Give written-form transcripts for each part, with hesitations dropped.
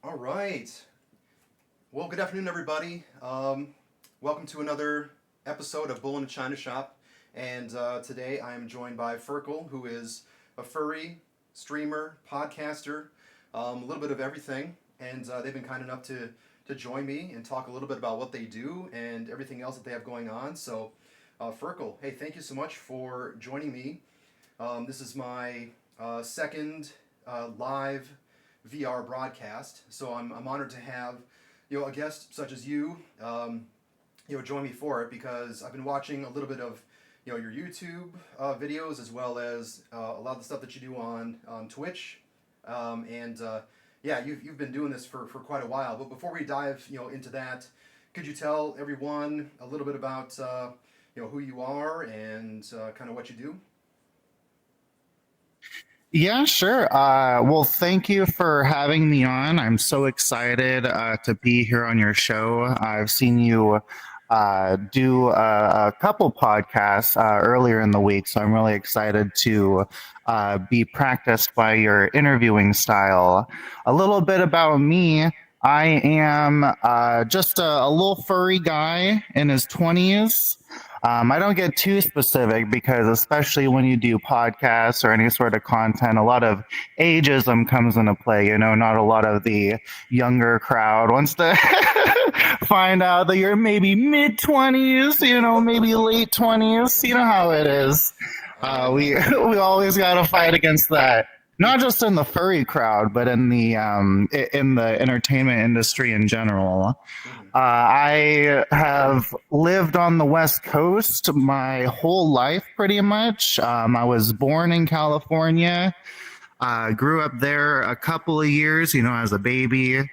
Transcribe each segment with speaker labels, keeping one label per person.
Speaker 1: All right. Well, good afternoon, everybody. Welcome to another episode of Bull in a China Shop. And today I am joined by Firkle, who is a furry streamer, podcaster, a little bit of everything. And they've been kind enough to join me and talk a little bit about what they do and everything else that they have going on. So, Firkle, hey, thank you so much for joining me. This is my second live VR broadcast, so I'm honored to have a guest such as you join me for it because I've been watching a little bit of your YouTube videos as well as a lot of the stuff that you do on Twitch, and yeah, you've been doing this for quite a while. But before we dive into that, could you tell everyone a little bit about who you are and kind of what you do?
Speaker 2: Yeah, sure. Well, thank you for having me on. I'm so excited to be here on your show. I've seen you do a couple podcasts earlier in the week, so I'm really excited to be practiced by your interviewing style. A little bit about me. I am just a little furry guy in his 20s. I don't get too specific because, especially when you do podcasts or any sort of content, a lot of ageism comes into play. Not a lot of the younger crowd wants to find out that you're maybe mid 20s, maybe late 20s. You know how it is. We always got to fight against that. Not just in the furry crowd, but in the entertainment industry in general.
Speaker 1: Mm-hmm.
Speaker 2: I have lived on the West Coast my whole life, pretty much. I was born in California, grew up there a couple of years, as a baby.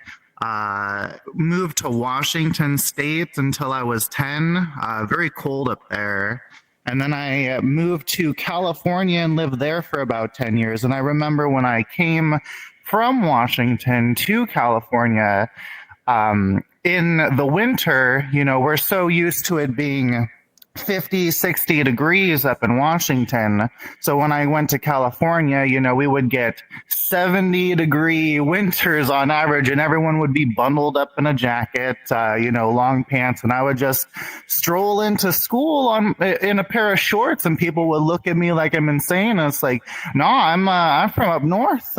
Speaker 2: Moved to Washington State until I was 10. Very cold up there. And then I moved to California and lived there for about 10 years. And I remember when I came from Washington to California, in the winter, we're so used to it being 50, 60 degrees up in Washington. So when I went to California, we would get 70-degree winters on average, and everyone would be bundled up in a jacket, long pants, and I would just stroll into school in a pair of shorts, and people would look at me like I'm insane. And it's like, no, I'm from up north.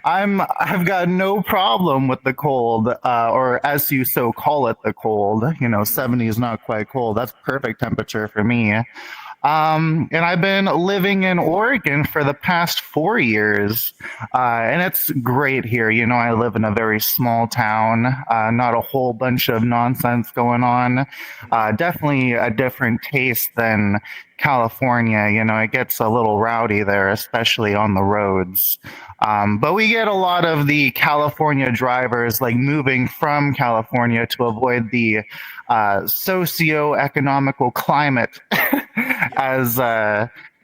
Speaker 2: I've got no problem with the cold, or as you so call it, the cold. 70 is not quite cold. That's perfect temperature for me. And I've been living in Oregon for the past 4 years, and it's great here. I live in a very small town, not a whole bunch of nonsense going on. Definitely a different taste than California. It gets a little rowdy there, especially on the roads. But we get a lot of the California drivers like moving from California to avoid the socio-economical climate as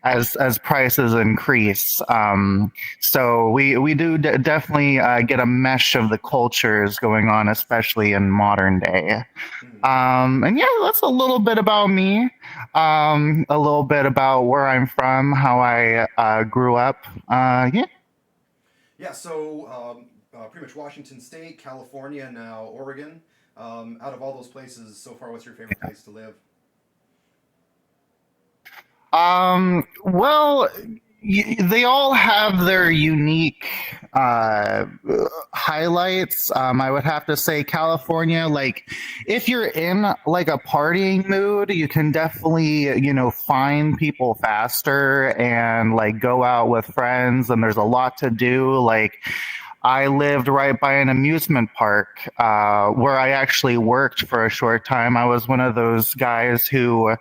Speaker 2: as prices increase. So we do definitely get a mesh of the cultures going on, especially in modern day. And yeah, that's a little bit about me, a little bit about where I'm from, how I grew up. Yeah.
Speaker 1: Yeah, so pretty much Washington State, California, now Oregon. Out of all those places so far, what's your favorite place to live?
Speaker 2: Well, they all have their unique highlights. I would have to say California, like if you're in like a partying mood, you can definitely, find people faster and like go out with friends, and there's a lot to do. Like I lived right by an amusement park where I actually worked for a short time. I was one of those guys who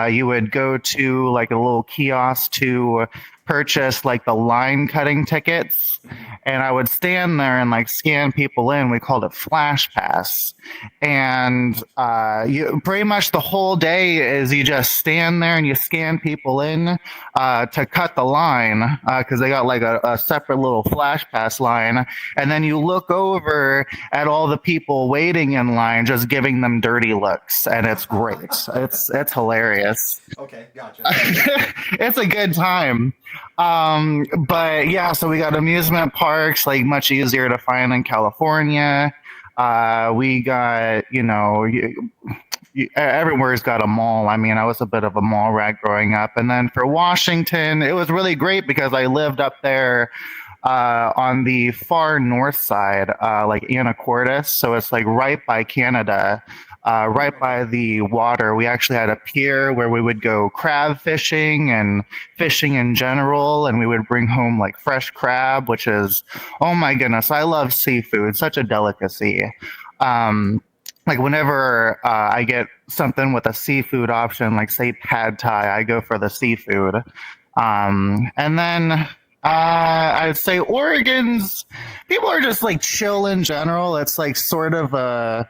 Speaker 2: you would go to like a little kiosk to purchase like the line cutting tickets, and I would stand there and like scan people in. We called it Flash Pass, and you pretty much the whole day is you just stand there and you scan people in to cut the line because they got like a separate little Flash Pass line, and then you look over at all the people waiting in line, just giving them dirty looks, and it's great. It's hilarious.
Speaker 1: Okay, gotcha.
Speaker 2: It's a good time. But yeah, so we got amusement park parks, like much easier to find in California. We got, everywhere's got a mall. I mean, I was a bit of a mall rat growing up. And then for Washington, it was really great because I lived up there on the far north side, like Anacortes. So it's like right by Canada, right
Speaker 1: Okay.
Speaker 2: by the water. We actually had a pier where we would go crab fishing and fishing in general. And we would bring home like fresh crab, which is, oh my goodness, I love seafood, such a delicacy. Um, like whenever I get something with a seafood option, like say pad thai, I go for the seafood. And then I'd say Oregon's people are just like chill in general. It's like sort of a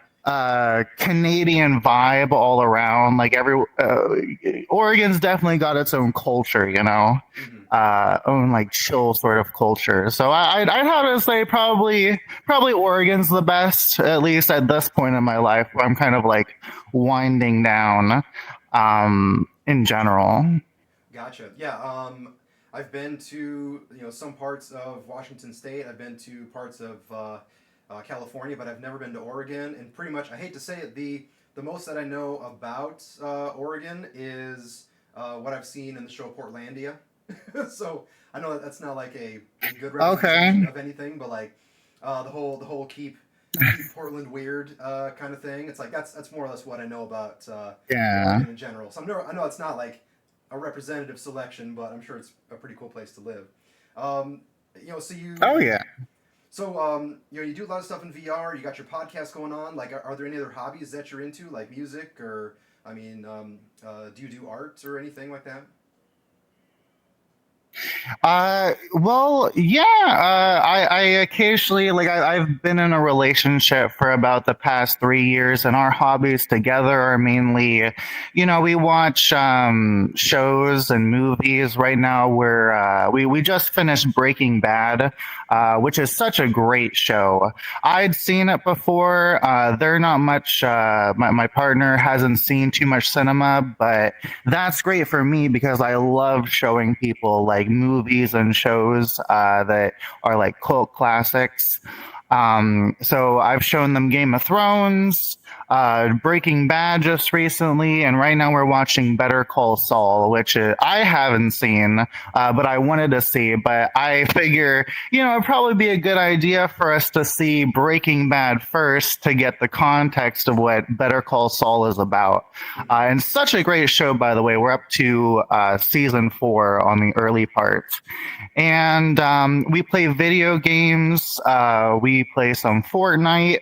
Speaker 2: Canadian vibe all around. Like Oregon's definitely got its own culture,
Speaker 1: Hmm.
Speaker 2: own like chill sort of culture. So I'd have to say probably Oregon's the best, at least at this point in my life, where I'm kind of like winding down in general.
Speaker 1: Gotcha. Yeah. I've been to some parts of Washington State. I've been to parts of California, but I've never been to Oregon. And pretty much, I hate to say it, the most that I know about Oregon is what I've seen in the show Portlandia. So I know that that's not like a good representation
Speaker 2: Okay.
Speaker 1: of anything, but like the whole keep Portland weird kind of thing. It's like that's more or less what I know about
Speaker 2: Yeah.
Speaker 1: Oregon in general. So I know it's not like a representative selection, but I'm sure it's a pretty cool place to live. Um, so
Speaker 2: Oh yeah.
Speaker 1: you do a lot of stuff in VR. You got your podcast going on. Like, are there any other hobbies that you're into, like music, or I mean, do you do art or anything like that?
Speaker 2: Well, yeah. I occasionally I've been in a relationship for about the past 3 years, and our hobbies together are mainly, we watch shows and movies. Right now, we just finished Breaking Bad, which is such a great show. I'd seen it before. They're not much. My partner hasn't seen too much cinema, but that's great for me because I love showing people like movies and shows that are like cult classics. So I've shown them Game of Thrones, Breaking Bad just recently, and right now we're watching Better Call Saul, which I haven't seen, but I wanted to see. But I figure, it'd probably be a good idea for us to see Breaking Bad first to get the context of what Better Call Saul is about.
Speaker 1: Hmm.
Speaker 2: And such a great show, by the way. We're up to season 4 on the early parts. And we play video games. We play some Fortnite.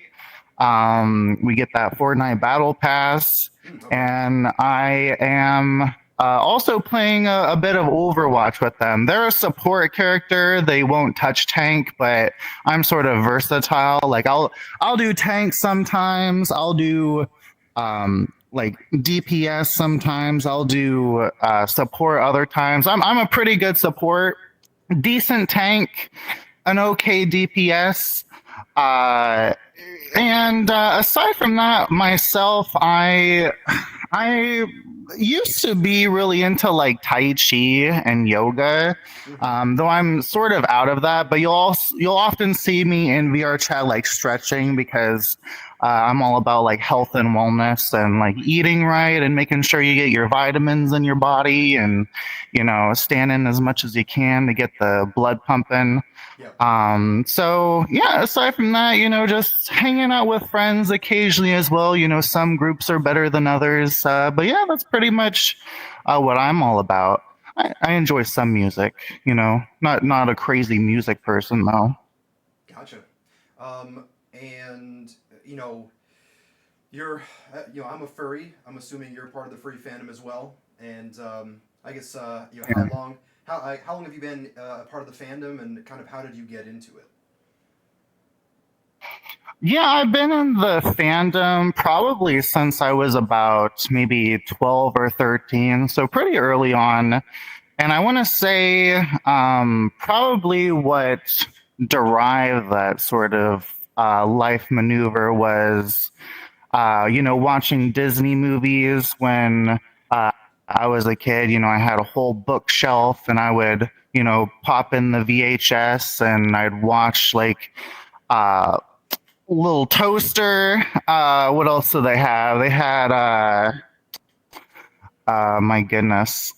Speaker 2: We get that Fortnite Battle Pass.
Speaker 1: Mm, okay.
Speaker 2: And I am also playing a bit of Overwatch with them. They're a support character. They won't touch tank, but I'm sort of versatile. Like I'll do tank sometimes. I'll do like DPS sometimes. I'll do support other times. I'm a pretty good support, decent tank, an okay DPS. Uh, and aside from that, myself, I used to be really into like Tai Chi and yoga,
Speaker 1: Hmm.
Speaker 2: though I'm sort of out of that. But you'll often see me in VR chat like stretching because I'm all about like health and wellness and like eating right and making sure you get your vitamins in your body and stand in as much as you can to get the blood pumping.
Speaker 1: Yeah.
Speaker 2: So yeah, aside from that, just hanging out with friends occasionally as well. Some groups are better than others. But yeah, that's pretty much what I'm all about. I enjoy some music, not a crazy music person though.
Speaker 1: Gotcha. And you're I'm a furry. I'm assuming you're part of the furry fandom as well. And I guess
Speaker 2: Yeah.
Speaker 1: how long have you been a part of the fandom, and kind of how did you get into it?
Speaker 2: Yeah, I've been in the fandom probably since I was about maybe 12 or 13, so pretty early on. And I want to say probably what derived that sort of life maneuver was, watching Disney movies when I was a kid. I had a whole bookshelf and I would pop in the VHS and I'd watch like uh, Little Toaster. What else do they have? They had my goodness.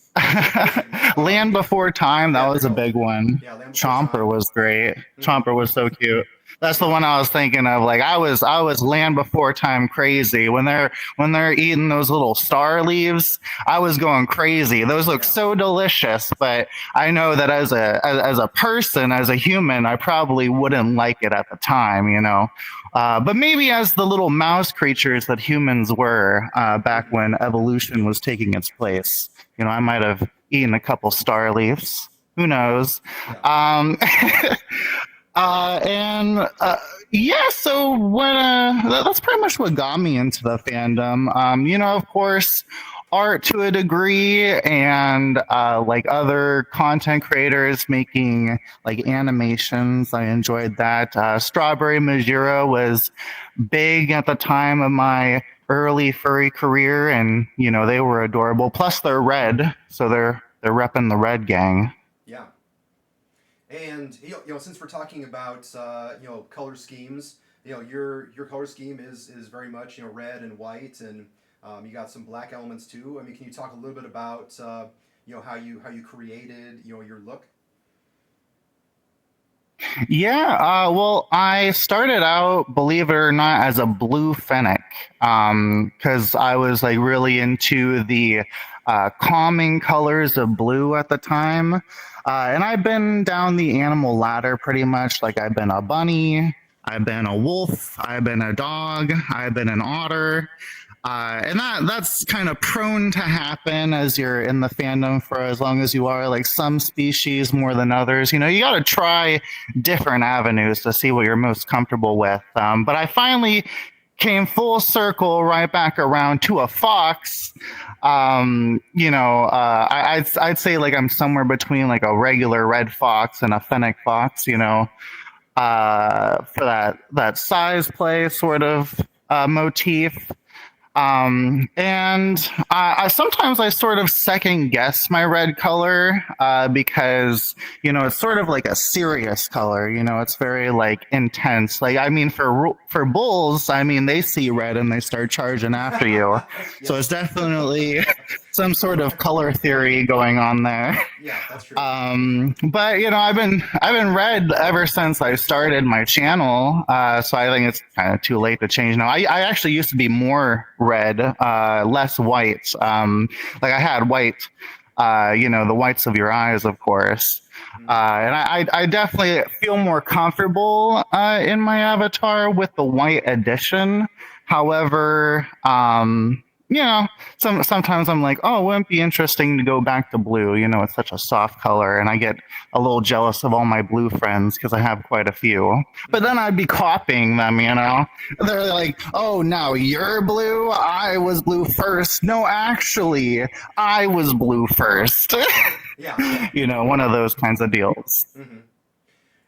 Speaker 2: Land Before Time, that
Speaker 1: Yeah, there
Speaker 2: was
Speaker 1: you
Speaker 2: a
Speaker 1: go.
Speaker 2: big one.
Speaker 1: Yeah, Land Before
Speaker 2: Chomper
Speaker 1: Time.
Speaker 2: was great.
Speaker 1: Hmm.
Speaker 2: Chomper was so cute. That's the
Speaker 1: Yeah.
Speaker 2: one I was thinking of. Like I was Land Before Time crazy. When they're eating those little star leaves, I was going crazy. Those look
Speaker 1: Yeah.
Speaker 2: so delicious, but I know that as a person, as a human, I probably wouldn't like it at the time. But maybe as the little mouse creatures that humans were back
Speaker 1: Hmm.
Speaker 2: when evolution was taking its place, I might have eaten a couple star leaves. Who
Speaker 1: Yeah.
Speaker 2: knows?
Speaker 1: Yeah.
Speaker 2: Um, and yeah, so that's pretty much what got me into the fandom. Of course, art to a degree, and like other content creators making like animations. I enjoyed that. Strawberry Majura was big at the time of my early furry career, and they were adorable. Plus, they're red, so they're repping the red gang.
Speaker 1: Yeah. And since we're talking about color schemes, your color scheme is very much red and white, and you got some black elements too. I mean, can you talk a little bit about how you created your look?
Speaker 2: Yeah, well, I started out, believe it or not, as a blue fennec, because I was like really into the calming colors of blue at the time. And I've been down the animal ladder pretty much. Like I've been a bunny, I've been a wolf, I've been a dog, I've been an otter. And that's kind of prone to happen as you're in the fandom for as long as you are. Like some species more than others. You got to try different avenues to see what you're most comfortable with. But I finally came full circle right back around to a fox. I'd say like I'm somewhere between like a regular red fox and a fennec fox. For that size play sort of motif. And I sometimes I sort of second guess my red color because it's sort of like a serious color. It's very like intense. Like I mean, for bulls, I mean they see red and they start charging after you. So it's
Speaker 1: Yes.
Speaker 2: definitely some sort of color theory going on there.
Speaker 1: Yeah, that's true.
Speaker 2: But I've been red ever since I started my channel. So I think it's kind of too late to change now. I actually used to be more red, less white. Like I had white, the whites of your eyes, of course.
Speaker 1: Mm.
Speaker 2: And I definitely feel more comfortable in my avatar with the white edition. However, sometimes I'm like, oh, it wouldn't be interesting to go back to blue. It's such a soft color, and I get a little jealous of all my blue friends because I have quite a few. But
Speaker 1: Hmm.
Speaker 2: then I'd be copying them. They're like, oh, now you're blue? I was blue first. No, actually, I was blue first.
Speaker 1: Yeah, yeah.
Speaker 2: One of those kinds of deals.
Speaker 1: Hmm.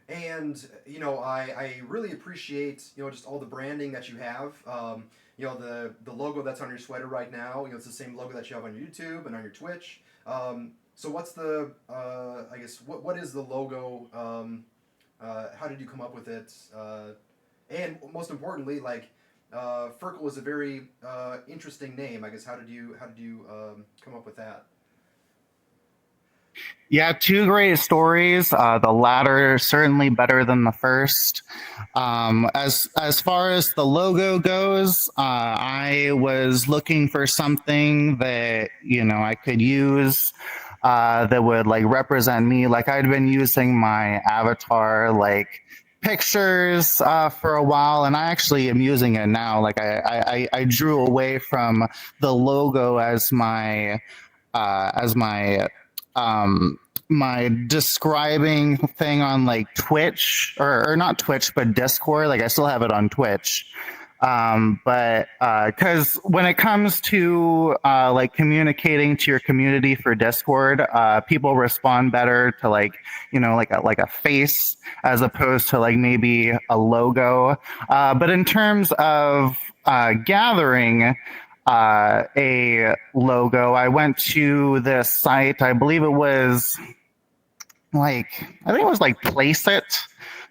Speaker 1: And I really appreciate just all the branding that you have. The logo that's on your sweater right now. It's the same logo that you have on your YouTube and on your Twitch. So what's the I guess what is the logo? How did you come up with it? And most importantly, like Firkle is a very interesting name. I guess how did you come up with that?
Speaker 2: Yeah, two great stories. The latter certainly better than the first. As far as the logo goes, I was looking for something that I could use that would like represent me. Like I'd been using my avatar like pictures for a while, and I actually am using it now. Like I drew away from the logo as my um my describing thing on like Twitch or not Twitch but Discord. Like I still have it on Twitch. But because when it comes to like communicating to your community for Discord, people respond better to like like a face as opposed to like maybe a logo. But in terms of gathering a logo, I went to this site. I believe it was like I think it was like Place It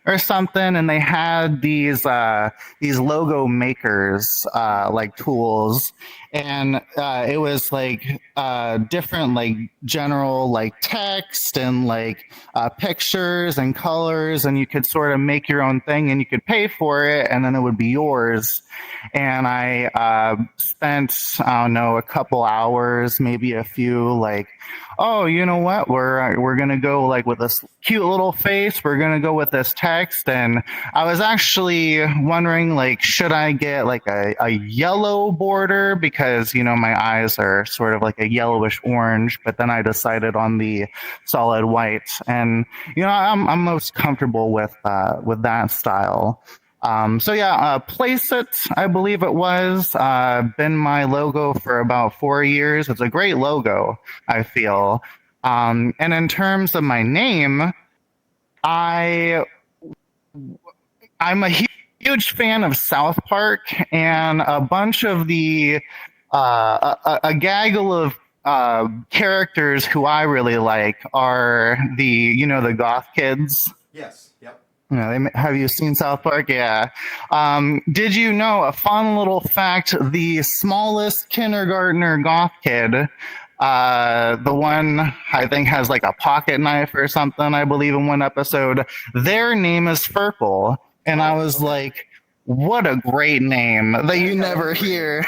Speaker 2: or something, and they had these logo makers like tools, and it was like different like general like text and like pictures and colors, and you could sort of make your own thing, and you could pay for it, and then it would be yours. And I spent, I don't know, a couple hours, maybe a few, like, oh, you know what? We're gonna go like with this cute little face. We're gonna go with this text, and I was actually wondering, like, should I get like a yellow border because my eyes are sort of like a yellowish orange, but then I decided on the solid white, and I'm most comfortable with that style. So yeah, Place It, I believe it was, been my logo for about 4 years. It's a great logo, I feel. And in terms of my name, I I'm a huge fan of South Park, and a bunch of the a gaggle of characters who I really like are the goth kids.
Speaker 1: Yes. Yep.
Speaker 2: Have you seen South Park? Yeah. Did you know a fun little fact? The smallest kindergartner goth kid, the one I think has like a pocket knife or something, I believe in one episode, their name is Firkle. And I was
Speaker 1: Okay.
Speaker 2: like, what a great name that you never hear.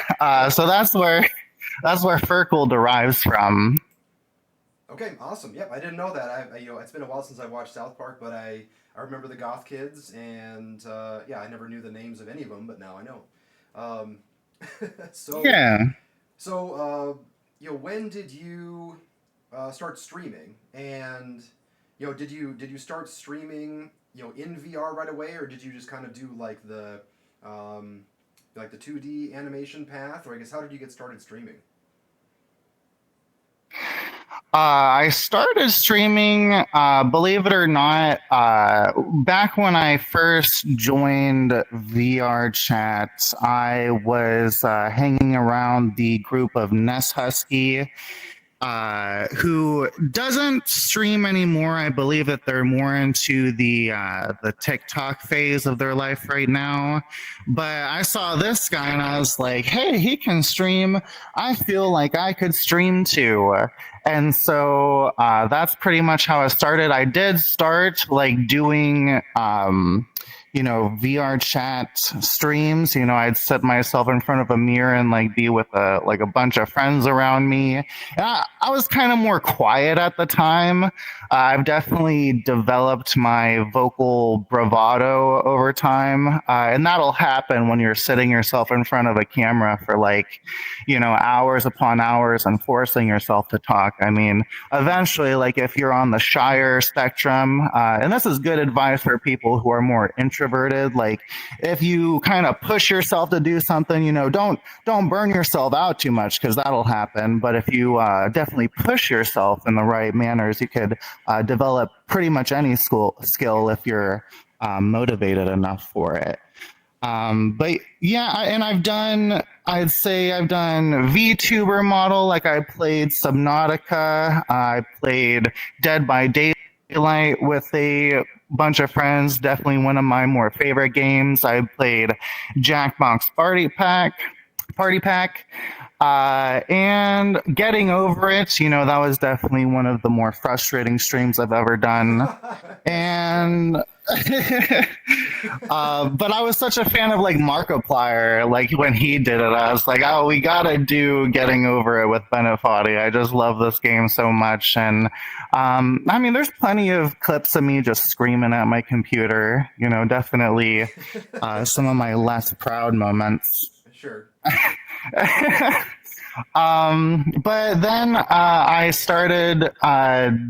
Speaker 2: So that's where Firkle derives from.
Speaker 1: Okay, awesome. Yep, I didn't know that. It's been a while since I watched South Park, but I remember the goth kids, and yeah, I never knew the names of any of them, but now I know. Um, so
Speaker 2: Yeah.
Speaker 1: when did you start streaming? And did you start streaming in VR right away, or did you just kind of do um, like the 2D animation path, or I guess how did you get started streaming?
Speaker 2: I started streaming, believe it or not, back when I first joined VR chat. I was hanging around the group of Ness Husky, who doesn't stream anymore. I believe that they're more into the TikTok phase of their life right now. But I saw this guy and I was like, "Hey, he can stream. I feel like I could stream too." And so that's pretty much how I started. I did start like doing VR chat streams. I'd set myself in front of a mirror and like be with a bunch of friends around me. And I was kind of more quiet at the time. I've definitely developed my vocal bravado over time, and that'll happen when you're sitting yourself in front of a camera for like hours upon hours and forcing yourself to talk. I mean, eventually, like if you're on the shyer spectrum, and this is good advice for people who are more introverted. Like if you kind of push yourself to do something, don't burn yourself out too much because that'll happen. But if you definitely push yourself in the right manners, you could develop pretty much any skill if you're motivated enough for it. But yeah, and I'd say I've done VTuber model, like I played Subnautica, I played Dead by Daylight with a bunch of friends, definitely one of my more favorite games. I played Jackbox Party Pack, and getting over it, that was definitely one of the more frustrating streams I've ever done.
Speaker 1: Yes.
Speaker 2: And but I was such a fan of like Markiplier. Like when he did it, I was like, "Oh, we gotta do Getting Over It with Benefati." I just love this game so much, and I mean, there's plenty of clips of me just screaming at my computer. Definitely some of my less proud moments.
Speaker 1: Sure.
Speaker 2: But then I started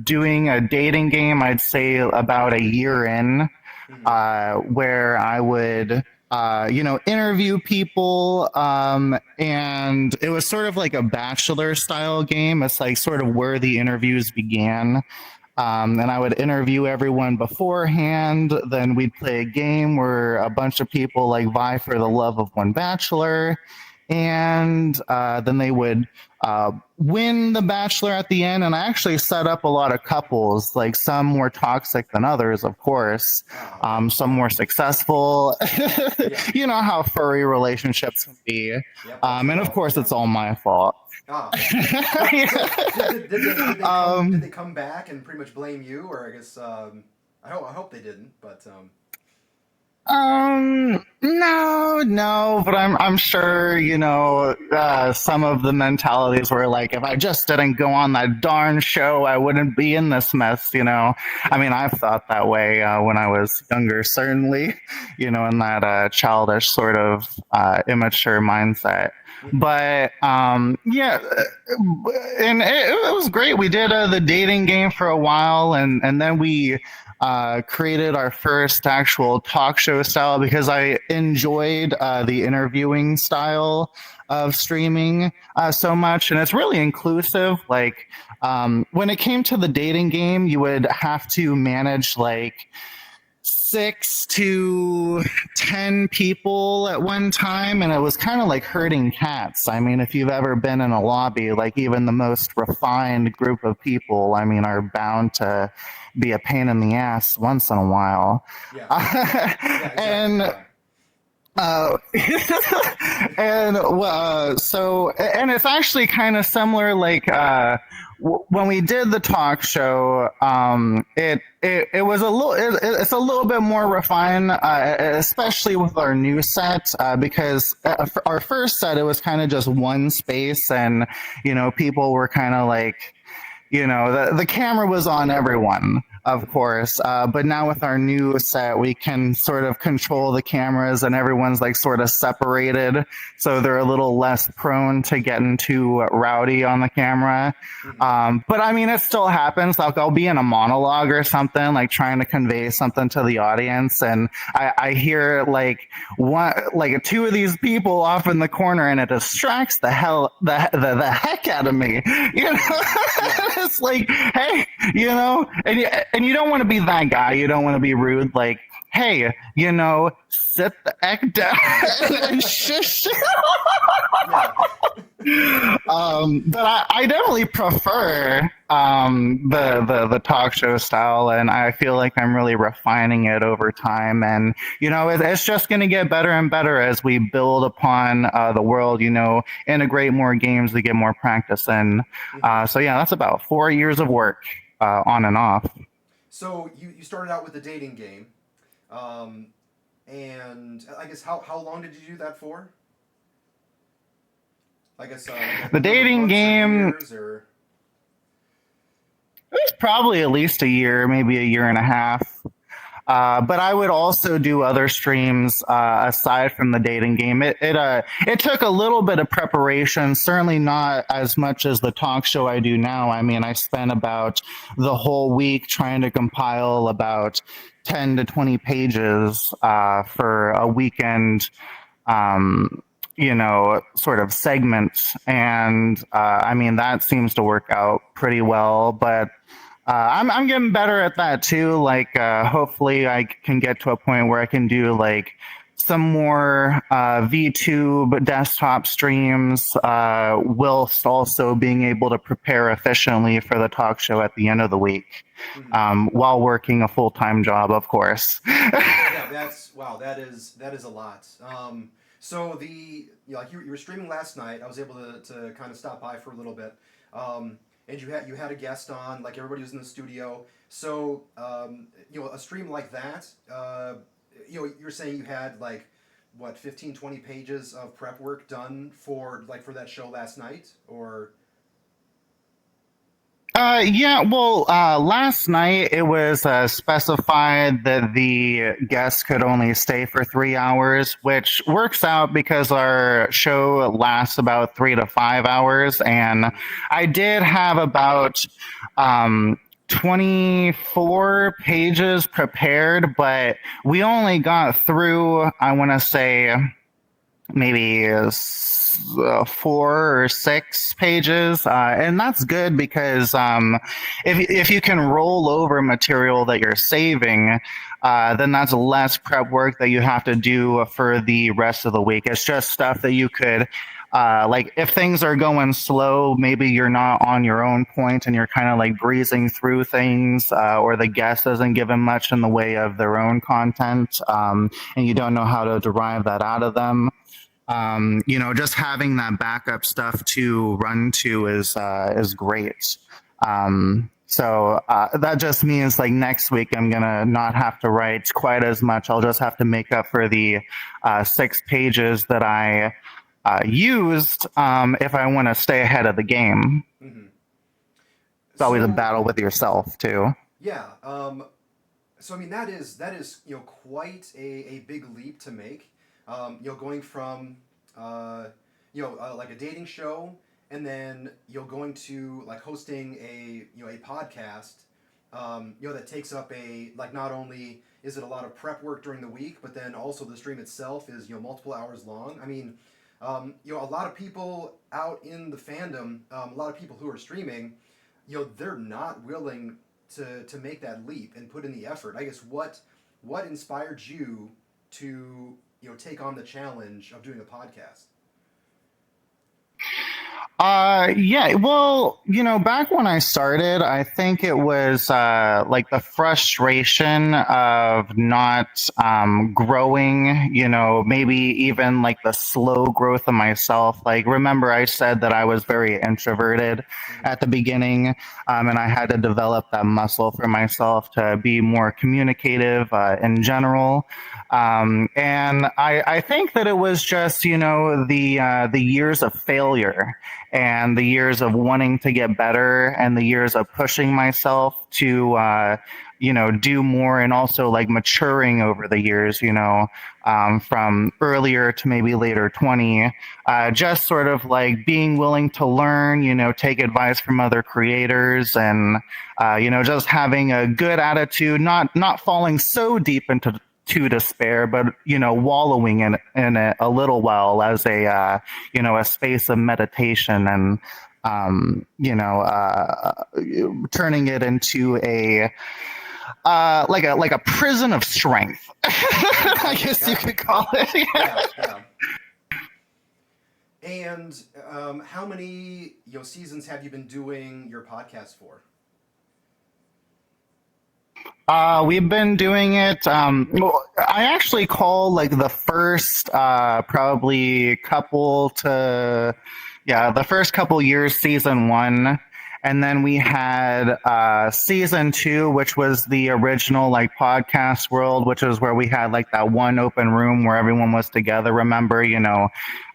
Speaker 2: doing a dating game, I'd say about a year in,
Speaker 1: Hmm.
Speaker 2: where I would, interview people. And it was sort of like a bachelor style game. It's like sort of where the interviews began. And I would interview everyone beforehand. Then we'd play a game where a bunch of people like vie for the love of one bachelor. and then they would win the Bachelor at the end. And I actually set up a lot of couples, like some more toxic than others, of course.
Speaker 1: Ah, okay.
Speaker 2: Some more successful.
Speaker 1: Yeah.
Speaker 2: You know how furry relationships can be.
Speaker 1: Yep, that's
Speaker 2: And of
Speaker 1: real.
Speaker 2: course,
Speaker 1: Yeah.
Speaker 2: it's all my fault.
Speaker 1: Ah. So did
Speaker 2: um,
Speaker 1: they come back and pretty much blame you, or I guess I hope they didn't, but
Speaker 2: no, no, but I'm sure, some of the mentalities were like, if I just didn't go on that darn show, I wouldn't be in this mess. I
Speaker 1: yeah.
Speaker 2: mean, I've thought that way when I was younger, certainly, in that childish sort of immature mindset.
Speaker 1: Hmm.
Speaker 2: But yeah, and it was great. We did the dating game for a while, and then we created our first actual talk show style because I enjoyed the interviewing style of streaming so much. And it's really inclusive. Like, when it came to the dating game, you would have to manage like 6 to 10 people at one time, and it was kind of like herding cats. I mean, if you've ever been in a lobby, like even the most refined group of people, I mean, are bound to be a pain in the ass once in a while.
Speaker 1: Yeah. Yeah. Exactly.
Speaker 2: And
Speaker 1: Yeah.
Speaker 2: uh, and it's actually kind of similar. Like when we did the talk show, it was it's a little bit more refined, especially with our new set, because for our first set it was kind of just one space, and people were kind of like, the camera was on everyone, of
Speaker 1: Hmm.
Speaker 2: course. But now with our new set, we can sort of control the cameras, and everyone's like sort of separated, so they're a little less prone to getting too rowdy on the camera.
Speaker 1: Hmm.
Speaker 2: But I mean, it still happens. Like I'll be in a monologue or something, like trying to convey something to the audience, and I hear like two of these people off in the corner, and it distracts the heck out of me.
Speaker 1: Yeah.
Speaker 2: It's like, hey, and you don't want to be that guy. You don't want to be rude. Like, hey, sit the heck down and shush.
Speaker 1: Yeah.
Speaker 2: But I definitely prefer the talk show style, and I feel like I'm really refining it over time. And it's just going to get better and better as we build upon the world. Integrate more games to get more practice in.
Speaker 1: Hmm.
Speaker 2: So yeah, that's about 4 years of work on and off.
Speaker 1: So you started out with the dating game, um, and I guess how long did you do that for? I guess like
Speaker 2: The
Speaker 1: a number of
Speaker 2: dating
Speaker 1: months or
Speaker 2: game,
Speaker 1: years or.
Speaker 2: it was probably at least a year, maybe a year and a half. But I would also do other streams aside from the dating game. It took a little bit of preparation, certainly not as much as the talk show I do now. I mean, I spent about the whole week trying to compile about 10 to 20 pages for a weekend. Sort of segments. And I mean, that seems to work out pretty well. But I'm getting better at that too. Like, hopefully, I can get to a point where I can do like some more VTube desktop streams, whilst also being able to prepare efficiently for the talk show at the end of the week,
Speaker 1: Mhm.
Speaker 2: while working a full-time job, of course.
Speaker 1: Yeah, that's wow. That is a lot. So like you were streaming last night. I was able to kind of stop by for a little bit, and you had a guest on. Like everybody was in the studio. So a stream like that. You're saying you had like what 15, 20 pages of prep work done for that show last night, or
Speaker 2: Yeah, well, last night it was specified that the guests could only stay for 3 hours, which works out because our show lasts about 3 to 5 hours. And
Speaker 1: Mhm.
Speaker 2: I did have about 24 pages prepared, but we only got through, I want to say, maybe 4 or 6 pages, and that's good because if you can roll over material that you're saving, then that's less prep work that you have to do for the rest of the week. It's just stuff that you could. Like if things are going slow, maybe you're not on your own point and you're kind of like breezing through things, or the guest doesn't give them much in the way of their own content, and you don't know how to derive that out of them. Just having that backup stuff to run to is great. So that just means like next week I'm gonna not have to write quite as much. I'll just have to make up for the 6 pages that I used, if I want to stay ahead of the game.
Speaker 1: Hmm.
Speaker 2: It's always a
Speaker 1: So
Speaker 2: battle with yourself too.
Speaker 1: yeah, so I mean that is quite a big leap to make. Going from like a dating show, and then going to like hosting a podcast. That takes up a like not only is it a lot of prep work during the week, but then also the stream itself is multiple hours long. I mean, a lot of people out in the fandom, a lot of people who are streaming, they're not willing to make that leap and put in the effort. I guess what inspired you to take on the challenge of doing a podcast?
Speaker 2: Yeah, well, back when I started, I think it was like the frustration of not growing, maybe even like the slow growth of myself. Like, remember, I said that I was very introverted
Speaker 1: Mm-hmm.
Speaker 2: at the beginning, and I had to develop that muscle for myself to be more communicative in general. And I think that it was just, the years of failure and the years of wanting to get better and the years of pushing myself to do more, and also like maturing over the years, from earlier to maybe later 20, just sort of like being willing to learn, take advice from other creators, and just having a good attitude, not falling so deep into to despair, but wallowing in it a little while as a space of meditation, and turning it into a like a prison of strength. I
Speaker 1: Gotcha,
Speaker 2: guess you
Speaker 1: gotcha.
Speaker 2: could call it.
Speaker 1: Yeah, yeah. And how many seasons have you been doing your podcast for?
Speaker 2: We've been doing it. Well, I actually call like the first probably couple to, yeah, the first couple years season one. And then we had season two, which was the original like podcast world, which is where we had like that one open room where everyone was together. Remember,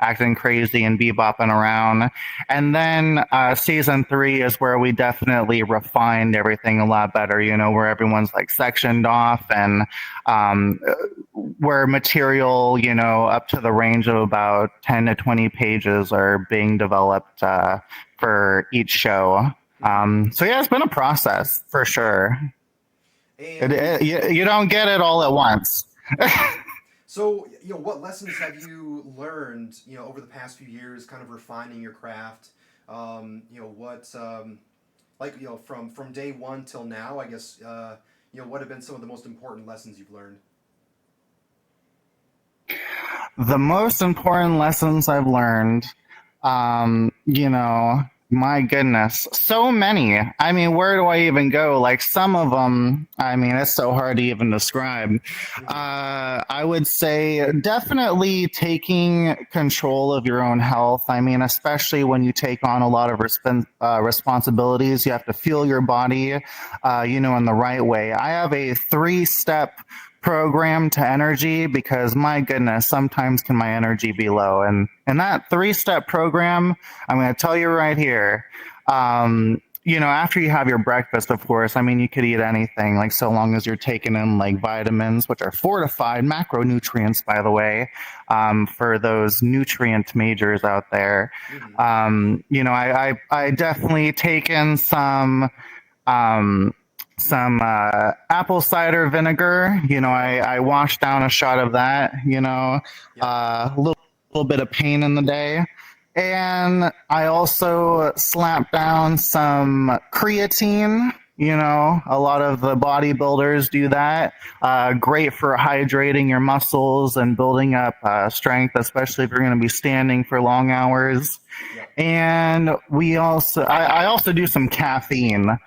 Speaker 2: acting crazy and bebopping around. And then season three is where we definitely refined everything a lot better, where everyone's like sectioned off, and um, where material, up to the range of about 10 to 20 pages are being developed for each show.
Speaker 1: Mm-hmm.
Speaker 2: So yeah, it's been a process for sure.
Speaker 1: And
Speaker 2: You don't get it all at once.
Speaker 1: yeah. So, what lessons have you learned, over the past few years, kind of refining your craft? What, like, from day one till now, I guess, what have been some of the most important lessons you've learned?
Speaker 2: The most important lessons I've learned, my goodness, so many. I mean, where do I even go? Like some of them, I mean, it's so hard to even describe.
Speaker 1: Mm-hmm.
Speaker 2: I would say definitely taking control of your own health. I mean, especially when you take on a lot of responsibilities, you have to feel your body, in the right way. I have a 3 step program to energy because my goodness, sometimes can my energy be low, and that 3 step program, I'm going to tell you right here. After you have your breakfast, of course, I mean, you could eat anything, like so long as you're taking in like vitamins, which are fortified macronutrients, by the way, for those nutrient majors out there.
Speaker 1: Mm-hmm.
Speaker 2: I definitely taken um, some apple cider vinegar. I washed down a shot of that.
Speaker 1: Yep.
Speaker 2: A little. little bit of pain in the day. And I also slapped down some creatine. You know, a lot of the bodybuilders do that. Great for hydrating your muscles and building up strength, especially if you're going to be standing for long hours.
Speaker 1: Yep.
Speaker 2: And I also do some caffeine,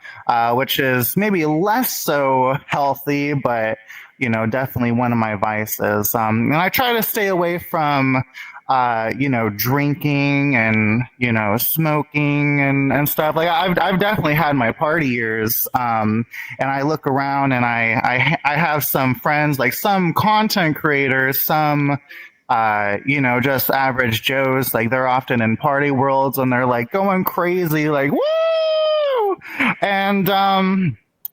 Speaker 2: which is maybe less so healthy, but definitely one of my vices. And I try to stay away from, drinking and smoking and stuff. Like I've definitely had my party years, and I look around and I have some friends, like some content creators, some just average Joes, like they're often in party worlds and they're like going crazy, like woo, and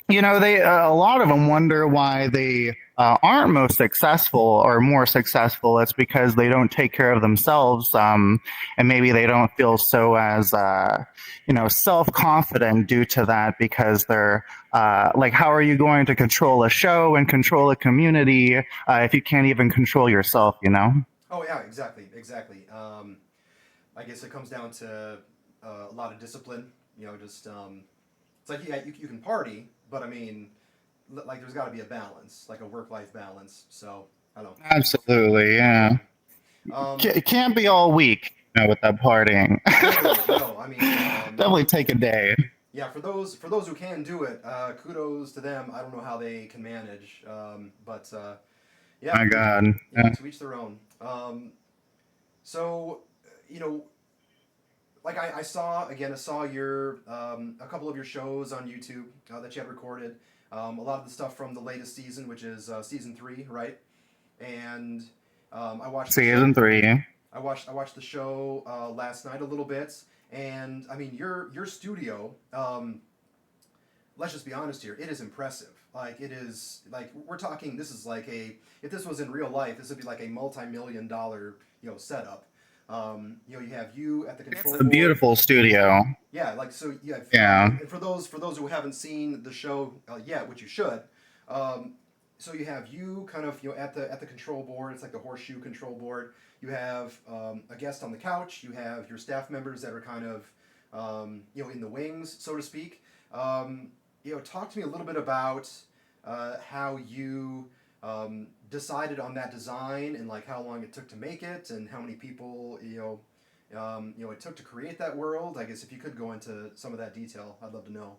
Speaker 2: they a lot of them wonder why they aren't most successful or more successful. It's because they don't take care of themselves, and maybe they don't feel so as self confident due to that because they're like, how are you going to control a show and control a community if you can't even control yourself?
Speaker 1: Oh yeah, exactly, exactly. I guess it comes down to a lot of discipline. Just it's like yeah, you can party, but I mean, like there's got to be a balance, like a work-life balance. So I don't.
Speaker 2: Absolutely, yeah. It can't be all week, with that partying.
Speaker 1: No, no. I mean,
Speaker 2: Definitely take a day.
Speaker 1: yeah. For those who can do it, kudos to them. I don't know how they can manage, but yeah.
Speaker 2: My God.
Speaker 1: Yeah,
Speaker 2: Yeah.
Speaker 1: to each their own. So, you know, like I saw your a couple of your shows on YouTube that you had recorded. A lot of the stuff from the latest season, which is season 3, right? And I watched the show.
Speaker 2: Season 3.
Speaker 1: I watched the show last night a little bit, and I mean your studio. Let's just be honest here. It is impressive. Like it is like we're talking. This is like a if this was in real life, this would be like a multi-million-dollar setup. You have you at the control
Speaker 2: It's a
Speaker 1: board.
Speaker 2: beautiful studio.
Speaker 1: Yeah, like so. Yeah,
Speaker 2: Yeah.
Speaker 1: and for those who haven't seen the show yet, which you should. Um, so you have you kind of at the control board. It's like the horseshoe control board. You have a guest on the couch. You have your staff members that are kind of in the wings, so to speak. Talk to me a little bit about how you decided on that design and like how long it took to make it and how many people it took to create that world. I guess if you could go into some of that detail, I'd love to know.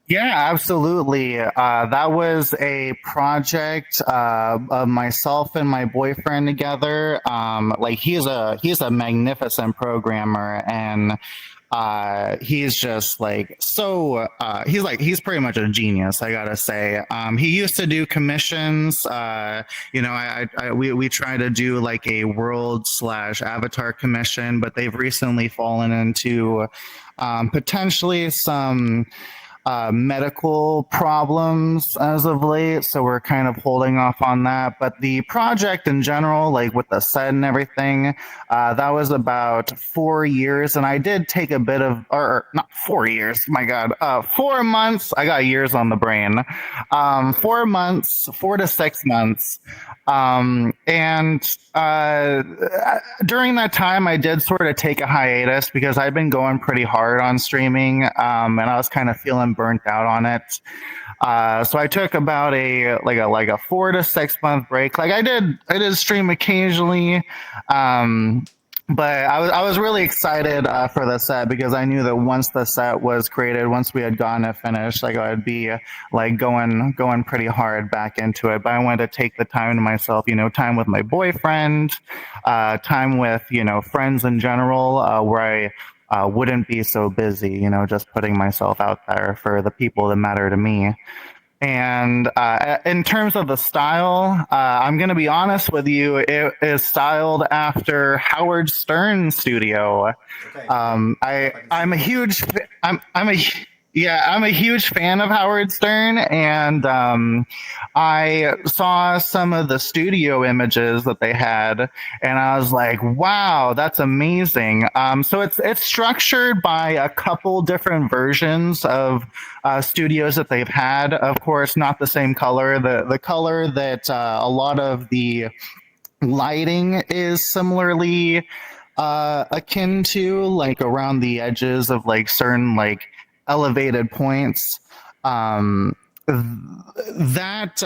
Speaker 2: Yeah, absolutely. That was a project of myself and my boyfriend together. Like he's a magnificent programmer, and he's just like so. He's pretty much a genius. I gotta say. He used to do commissions. We try to do like a world slash avatar commission, but they've recently fallen into potentially some medical problems as of late, so we're kind of holding off on that. But the project in general, like with the set and everything, that was about 4 years, and I did take a bit of, or not 4 years, my God, 4 months. I got years on the brain. 4 months, 4 to 6 months. And during that time, I did sort of take a hiatus because I'd been going pretty hard on streaming, and I was kind of feeling burnt out on it. So I took about a 4 to 6 month break. Like I did stream occasionally. But I was really excited for the set because I knew that once the set was created, once we had gotten it finished, like I'd be like going pretty hard back into it. But I wanted to take the time to myself, time with my boyfriend, time with friends in general, where I wouldn't be so busy, just putting myself out there for the people that matter to me. And in terms of the style, I'm going to be honest with you. It is styled after Howard Stern's studio.
Speaker 1: Okay.
Speaker 2: I'm a huge I'm a yeah, I'm a huge fan of Howard Stern, and I saw some of the studio images that they had, and I was like, "Wow, that's amazing!" So it's structured by a couple different versions of studios that they've had. Of course, not the same color. The color that a lot of the lighting is similarly akin to, like around the edges of like certain like elevated points. Um, that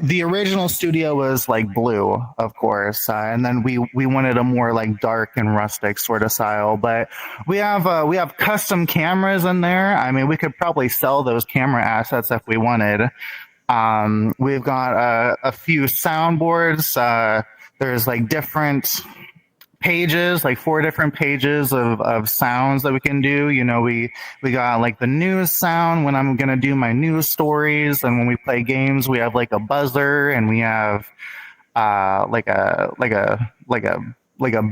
Speaker 2: the original studio was like blue, of course, and then we wanted a more like dark and rustic sort of style. But we have custom cameras in there. I mean, we could probably sell those camera assets if we wanted. We've got a few soundboards. There's like different pages, like four different pages of sounds that we can do. You know, we got like the news sound when I'm gonna do my news stories, and when we play games, we have like a buzzer, and we have like a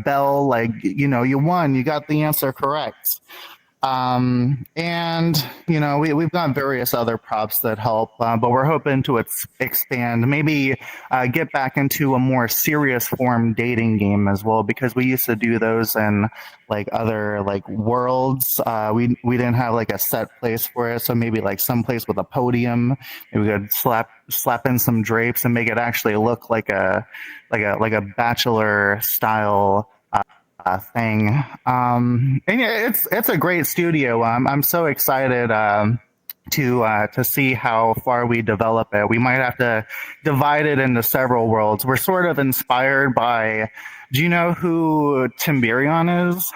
Speaker 2: bell, like you know, you won, you got the answer correct. And you know, we've got various other props that help, but we're hoping to expand, maybe get back into a more serious form dating game as well, because we used to do those in like other like worlds. We didn't have like a set place for it, so maybe like some place with a podium. Maybe we could slap in some drapes and make it actually look like a bachelor style thing. And yeah, it's a great studio. I'm so excited to see how far we develop it. We might have to divide it into several worlds. We're sort of inspired by. Do you know who Timberion is?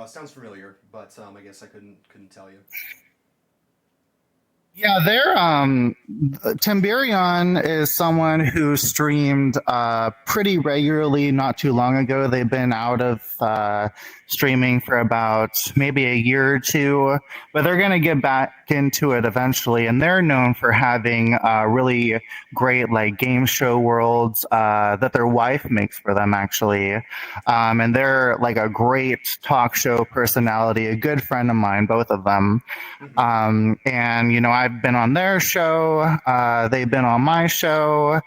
Speaker 1: Sounds familiar, but I guess I couldn't tell you.
Speaker 2: Yeah, they're Timberion is someone who streamed pretty regularly not too long ago. They've been out of streaming for about maybe a year or two, but they're going to get back into it eventually. And they're known for having really great like game show worlds that their wife makes for them actually. And they're like a great talk show personality, a good friend of mine, both of them.
Speaker 1: Hmm.
Speaker 2: And you know, I've been on their show. They've been on my show.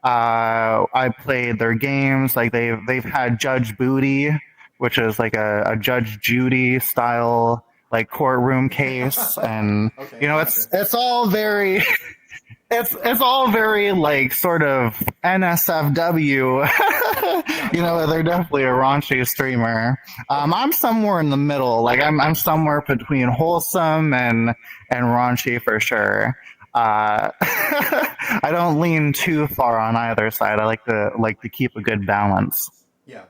Speaker 2: I played their games. Like they've had Judge Booty, which is like a Judge Judy style like courtroom case, and you
Speaker 1: Okay,
Speaker 2: know,
Speaker 1: gotcha.
Speaker 2: it's all very it's all very like sort of NSFW. You
Speaker 1: Gotcha.
Speaker 2: know, they're definitely a raunchy streamer.
Speaker 1: Okay.
Speaker 2: I'm somewhere in the middle. Like I'm somewhere between wholesome and raunchy for sure. I don't lean too far on either side. I like to keep a good balance.
Speaker 1: Yeah.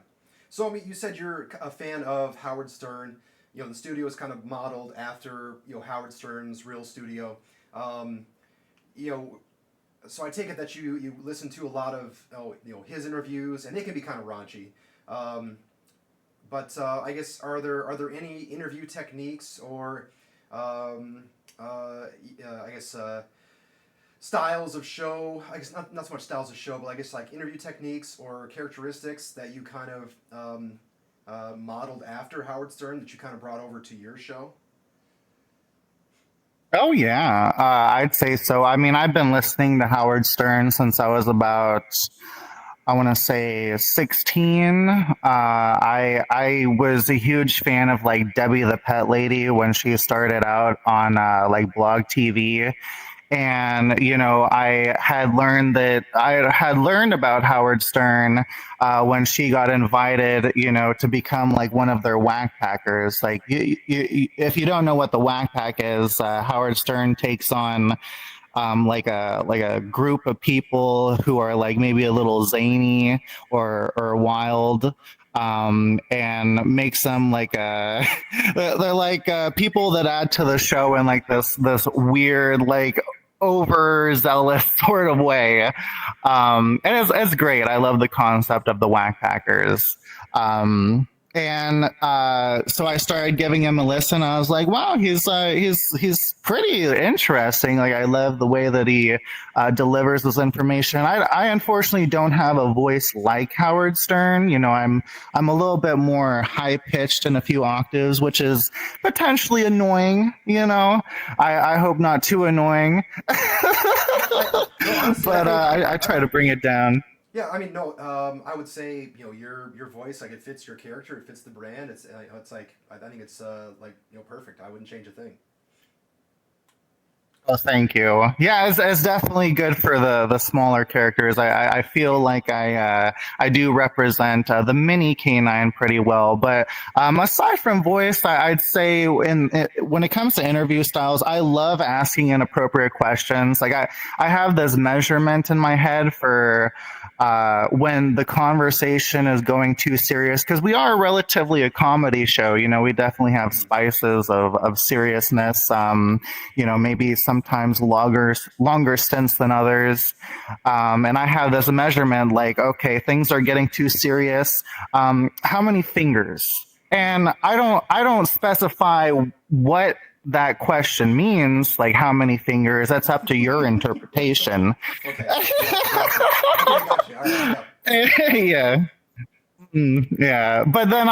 Speaker 1: So I mean, you said you're a fan of Howard Stern. You know, the studio is kind of modeled after Howard Stern's real studio. Um, you know, so I take it that you listen to a lot of his interviews, and they can be kind of raunchy. Um, but I guess are there any interview techniques or um, I guess styles of show? I guess not so much styles of show, but I guess like interview techniques or characteristics that you kind of modeled after Howard Stern that you kind of brought over to your show.
Speaker 2: Oh yeah, I'd say so. I mean, I've been listening to Howard Stern since I was about, I want to say 16. I was a huge fan of like Debbie the Pet Lady when she started out on like Blog TV. And you know, I had learned about Howard Stern when she got invited, you know, to become like one of their whack packers. Like, if you don't know what the whack pack is, Howard Stern takes on like a group of people who are like maybe a little zany or wild, and makes them like they're like people that add to the show in like this weird like overzealous sort of way. And it's great. I love the concept of the whack packers. And so I started giving him a listen. I was like, "Wow, he's pretty interesting. Like, I love the way that he delivers this information." I unfortunately don't have a voice like Howard Stern. You know, I'm a little bit more high pitched in a few octaves, which is potentially annoying. You know, I hope not too annoying,
Speaker 1: I no, honestly, I
Speaker 2: but
Speaker 1: think
Speaker 2: I try to bring it down.
Speaker 1: yeah. I mean, no. I would say your voice, like, it fits your character, it fits the brand. It's like I think it's like perfect. I wouldn't change a thing.
Speaker 2: Oh, thank you. Yeah, it's definitely good for the smaller characters. I feel like I do represent the mini canine pretty well. But aside from voice, I'd say when it comes to interview styles, I love asking inappropriate questions. Like I have this measurement in my head for when the conversation is going too serious, because we are relatively a comedy show. You know, we definitely have
Speaker 1: Mhm.
Speaker 2: spices of seriousness. You know, maybe sometimes longer stints than others. And I have this measurement like, okay, things are getting too serious. How many fingers? And I don't specify what that question means, like how many fingers. That's up to your interpretation.
Speaker 1: Okay. Yep. Gotcha. Okay. Gotcha. All right. Yep.
Speaker 2: Yeah. Yeah, but then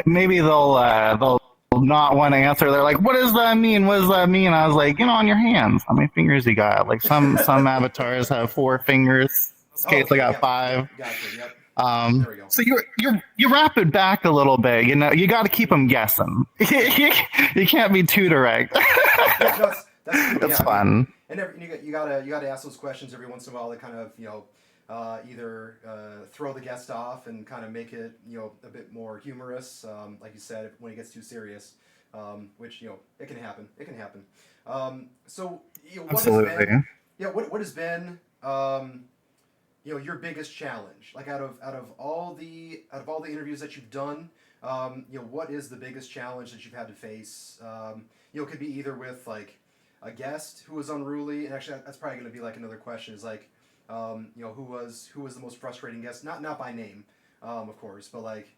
Speaker 2: maybe they'll not want to answer. They're like, "What does that mean? What does that mean?" I was like, on your hands. How many fingers you got? Like some avatars have 4 fingers. In this
Speaker 1: Oh,
Speaker 2: case, I
Speaker 1: okay.
Speaker 2: got
Speaker 1: Yep.
Speaker 2: 5.
Speaker 1: Gotcha. Yep. There
Speaker 2: Um,
Speaker 1: we go.
Speaker 2: so you wrap it back a little bit. You know, you got to keep them guessing.
Speaker 1: Yeah.
Speaker 2: You can't be too direct.
Speaker 1: Yeah. No, that's true.
Speaker 2: It's
Speaker 1: Yeah. I mean,
Speaker 2: fun.
Speaker 1: and you gotta ask those questions every once in a while to kind of either throw the guest off and kind of make it a bit more humorous, like you said, when it gets too serious, which it can happen. It can happen. So what has
Speaker 2: Absolutely.
Speaker 1: been what has been your biggest challenge, like out of all the interviews that you've done, what is the biggest challenge that you've had to face? It could be either with like a guest who was unruly, and actually that's probably going to be like another question is like who was the most frustrating guest, not by name, of course, but like